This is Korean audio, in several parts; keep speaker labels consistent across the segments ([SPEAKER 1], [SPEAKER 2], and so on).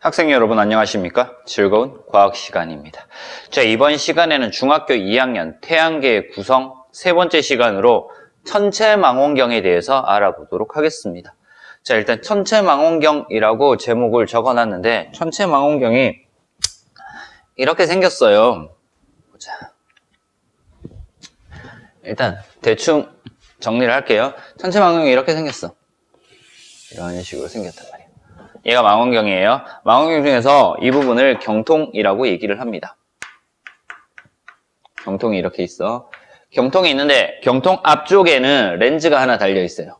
[SPEAKER 1] 학생 여러분 안녕하십니까? 즐거운 과학 시간입니다. 자, 이번 시간에는 중학교 2학년 태양계의 구성 세 번째 시간으로 천체망원경에 대해서 알아보도록 하겠습니다. 자, 일단 천체망원경이라고 제목을 적어놨는데 천체망원경이 이렇게 생겼어요. 보자. 일단 대충 정리를 할게요. 천체망원경이 이렇게 생겼어. 이런 식으로 생겼단 말이에요. 얘가 망원경이에요. 망원경 중에서 이 부분을 경통이라고 얘기를 합니다. 경통이 이렇게 있어. 경통이 있는데 경통 앞쪽에는 렌즈가 하나 달려 있어요.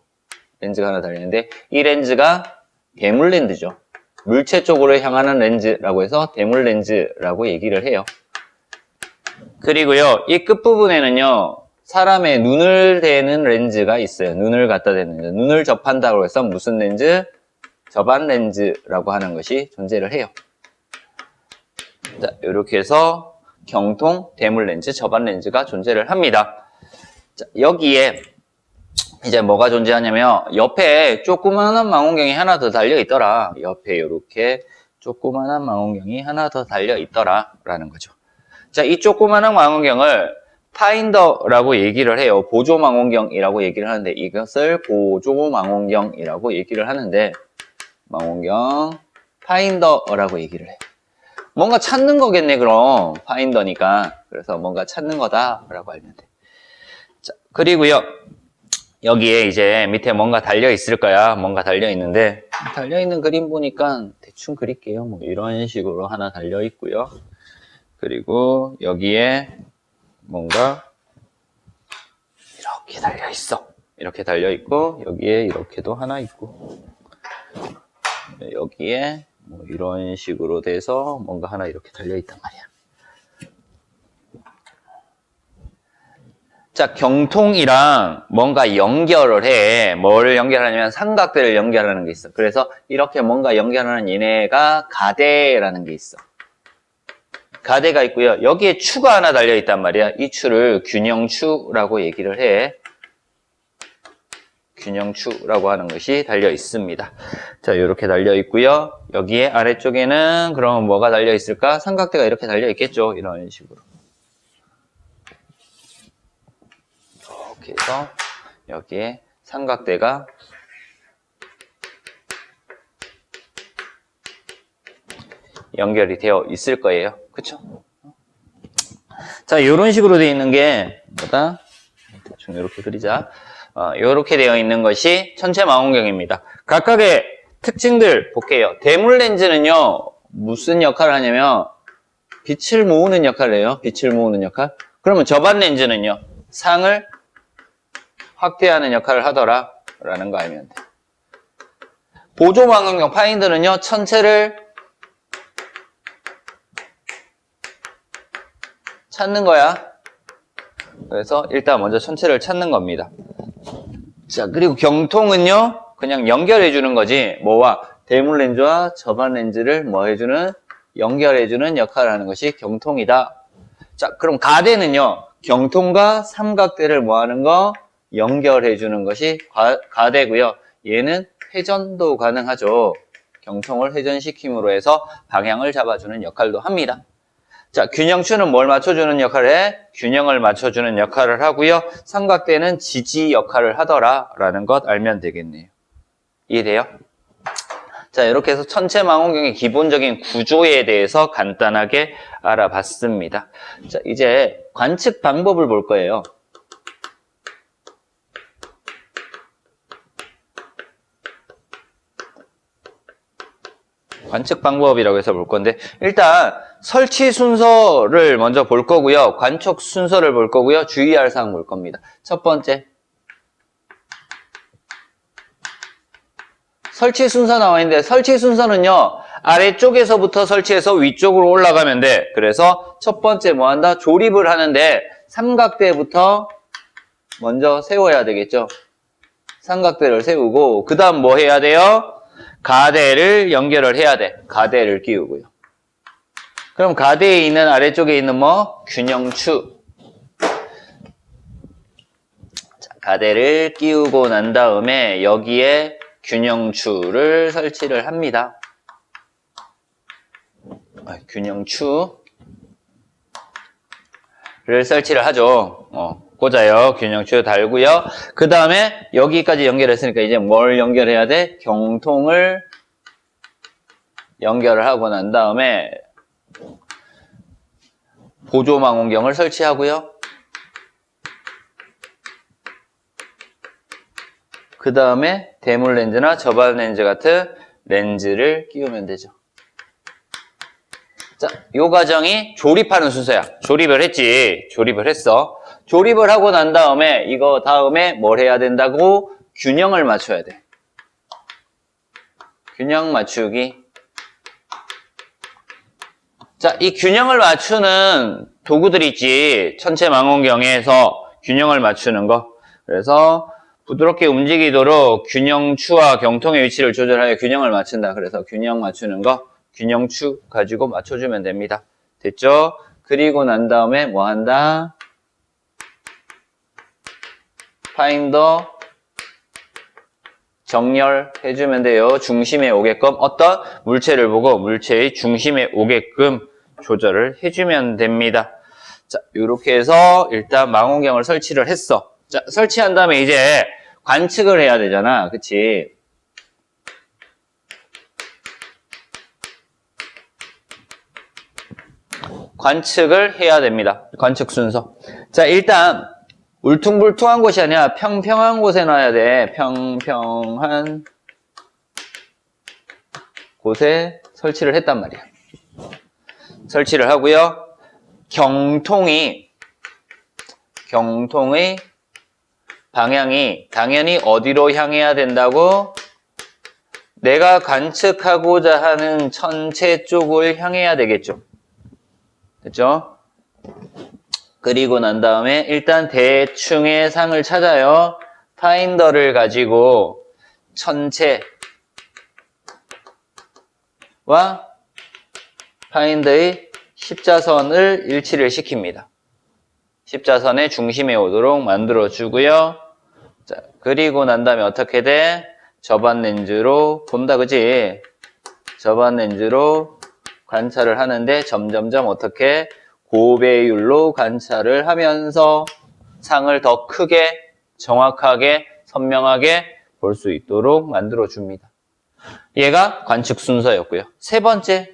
[SPEAKER 1] 렌즈가 하나 달려 있는데 이 렌즈가 대물 렌즈죠. 물체 쪽으로 향하는 렌즈라고 해서 대물 렌즈라고 얘기를 해요. 그리고요, 이 끝부분에는요, 사람의 눈을 대는 렌즈가 있어요. 눈을 갖다 대는 렌즈. 눈을 접한다고 해서 무슨 렌즈? 접안 렌즈라고 하는 것이 존재를 해요. 자, 이렇게 해서 경통, 대물 렌즈, 접안 렌즈가 존재를 합니다. 자, 여기에 이제 뭐가 존재하냐면 옆에 조그마한 망원경이 하나 더 달려 있더라. 옆에 이렇게 조그마한 망원경이 하나 더 달려 있더라 라는 거죠. 자, 이 조그마한 망원경을 파인더라고 얘기를 해요. 보조 망원경이라고 얘기를 하는데 이것을 보조 망원경이라고 얘기를 하는데 망원경 파인더라고 얘기를 해. 뭔가 찾는 거겠네. 그럼 파인더니까. 그래서 뭔가 찾는 거다라고 알면 돼. 자, 그리고요, 여기에 이제 밑에 뭔가 달려 있을 거야. 뭔가 달려 있는데 달려 있는 그림 보니까 대충 그릴게요. 뭐 이런 식으로 하나 달려 있고요. 그리고 여기에 뭔가 이렇게 달려 있어. 이렇게 달려 있고 여기에 이렇게도 하나 있고. 여기에 뭐 이런 식으로 돼서 뭔가 하나 이렇게 달려있단 말이야. 자, 경통이랑 뭔가 연결을 해. 뭐를 연결하냐면 삼각대를 연결하는 게 있어. 그래서 이렇게 뭔가 연결하는 얘네가 가대라는 게 있어. 가대가 있고요. 여기에 추가 하나 달려있단 말이야. 이 추를 균형추라고 얘기를 해. 균형추라고 하는 것이 달려 있습니다. 자, 이렇게 달려 있고요. 여기에 아래쪽에는 그럼 뭐가 달려 있을까? 삼각대가 이렇게 달려 있겠죠. 이런 식으로. 이렇게 해서 여기에 삼각대가 연결이 되어 있을 거예요. 그쵸? 자, 이런 식으로 되어 있는 게 뭐다? 대충 이렇게 그리자. 이렇게 되어 있는 것이 천체망원경입니다. 각각의 특징들 볼게요. 대물 렌즈는요, 무슨 역할을 하냐면 빛을 모으는 역할을 해요. 빛을 모으는 역할. 그러면 접안 렌즈는요, 상을 확대하는 역할을 하더라 라는 거 알면 돼. 보조 망원경 파인더는요, 천체를 찾는 거야. 그래서 일단 먼저 천체를 찾는 겁니다. 자, 그리고 경통은요, 그냥 연결해 주는 거지. 뭐와? 대물 렌즈와 접안 렌즈를 뭐 해주는? 연결해 주는 역할을 하는 것이 경통이다. 자, 그럼 가대는요, 경통과 삼각대를 뭐 하는 거? 연결해 주는 것이 가대고요. 얘는 회전도 가능하죠. 경통을 회전시킴으로 해서 방향을 잡아주는 역할도 합니다. 자, 균형추는 뭘 맞춰주는 역할을 해? 균형을 맞춰주는 역할을 하고요. 삼각대는 지지 역할을 하더라라는 것 알면 되겠네요. 이해돼요? 자, 이렇게 해서 천체망원경의 기본적인 구조에 대해서 간단하게 알아봤습니다. 자, 이제 관측 방법을 볼 거예요. 관측 방법이라고 해서 볼 건데 일단 설치 순서를 먼저 볼 거고요. 관측 순서를 볼 거고요. 주의할 사항 볼 겁니다. 첫 번째, 설치 순서 나와 있는데 설치 순서는요, 아래쪽에서부터 설치해서 위쪽으로 올라가면 돼. 그래서 첫 번째 뭐 한다? 조립을 하는데 삼각대부터 먼저 세워야 되겠죠. 삼각대를 세우고 그 다음 뭐 해야 돼요? 가대를 연결을 해야 돼. 가대를 끼우고요. 그럼 가대에 있는 아래쪽에 있는 뭐? 균형추. 자, 가대를 끼우고 난 다음에 여기에 균형추를 설치를 합니다. 균형추를 설치를 하죠. 꽂아요. 균형추 달고요. 그 다음에 여기까지 연결했으니까 이제 뭘 연결해야 돼? 경통을 연결을 하고 난 다음에 보조망원경을 설치하고요. 그 다음에 대물 렌즈나 저반 렌즈 같은 렌즈를 끼우면 되죠. 자, 요 과정이 조립하는 순서야. 조립을 했지. 조립을 했어. 조립을 하고 난 다음에 이거 다음에 뭘 해야 된다고? 균형을 맞춰야 돼. 균형 맞추기. 자, 이 균형을 맞추는 도구들 있지. 천체 망원경에서 균형을 맞추는 거. 그래서 부드럽게 움직이도록 균형추와 경통의 위치를 조절하여 균형을 맞춘다. 그래서 균형 맞추는 거, 균형추 가지고 맞춰주면 됩니다. 됐죠? 그리고 난 다음에 뭐 한다? 파인더 정렬해주면 돼요. 중심에 오게끔 어떤 물체를 보고 물체의 중심에 오게끔 조절을 해주면 됩니다. 자, 이렇게 해서 일단 망원경을 설치를 했어. 자, 설치한 다음에 이제 관측을 해야 되잖아. 그치? 관측을 해야 됩니다. 관측 순서. 자, 일단 울퉁불퉁한 곳이 아니라 평평한 곳에 놔야 돼. 평평한 곳에 설치를 했단 말이야. 설치를 하고요. 경통의 방향이 당연히 어디로 향해야 된다고? 내가 관측하고자 하는 천체 쪽을 향해야 되겠죠. 됐죠? 그리고 난 다음에 일단 대충의 상을 찾아요. 파인더를 가지고 천체와 파인더의 십자선을 일치를 시킵니다. 십자선의 중심에 오도록 만들어주고요. 자, 그리고 난 다음에 어떻게 돼? 저반 렌즈로 본다, 그지? 저반 렌즈로 관찰을 하는데 점점점 어떻게 고배율로 관찰을 하면서 상을 더 크게, 정확하게, 선명하게 볼 수 있도록 만들어줍니다. 얘가 관측 순서였고요. 세 번째,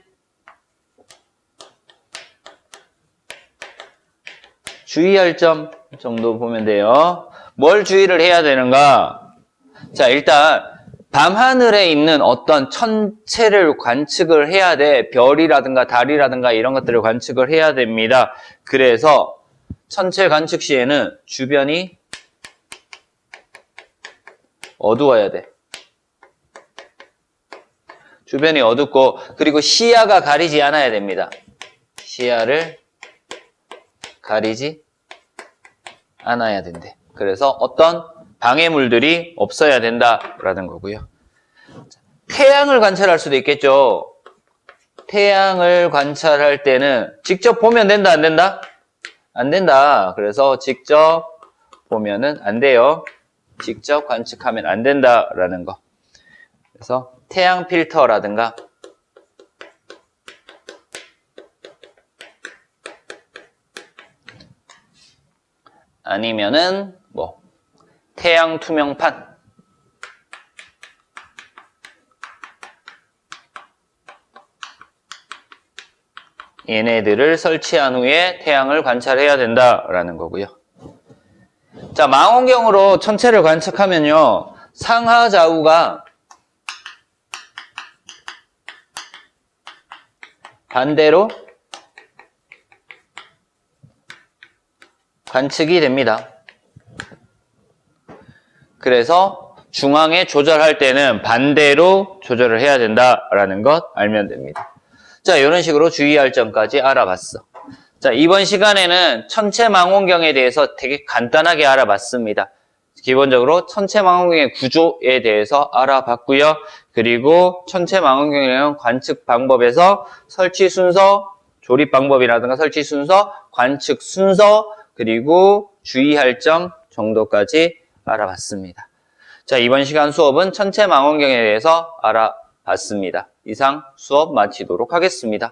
[SPEAKER 1] 주의할 점 정도 보면 돼요. 뭘 주의를 해야 되는가? 자, 일단 밤하늘에 있는 어떤 천체를 관측을 해야 돼. 별이라든가 달이라든가 이런 것들을 관측을 해야 됩니다. 그래서 천체 관측 시에는 주변이 어두워야 돼. 주변이 어둡고 그리고 시야가 가리지 않아야 됩니다. 시야를 가리지 않아야 된대. 그래서 어떤 방해물들이 없어야 된다라는 거고요. 태양을 관찰할 수도 있겠죠. 태양을 관찰할 때는 직접 보면 된다, 안 된다? 안 된다. 그래서 직접 보면은 안 돼요. 직접 관측하면 안 된다라는 거. 그래서 태양 필터라든가 아니면은 뭐 태양 투명판 얘네들을 설치한 후에 태양을 관찰해야 된다라는 거고요. 자, 망원경으로 천체를 관측하면요. 상하 좌우가 반대로 관측이 됩니다. 그래서 중앙에 조절할 때는 반대로 조절을 해야 된다라는 것 알면 됩니다. 자, 이런 식으로 주의할 점까지 알아봤어. 자, 이번 시간에는 천체 망원경에 대해서 되게 간단하게 알아봤습니다. 기본적으로 천체 망원경의 구조에 대해서 알아봤고요. 그리고 천체 망원경의 관측 방법에서 설치 순서, 조립 방법이라든가 설치 순서, 관측 순서, 그리고 주의할 점 정도까지 알아봤습니다. 자, 이번 시간 수업은 천체 망원경에 대해서 알아봤습니다. 이상 수업 마치도록 하겠습니다.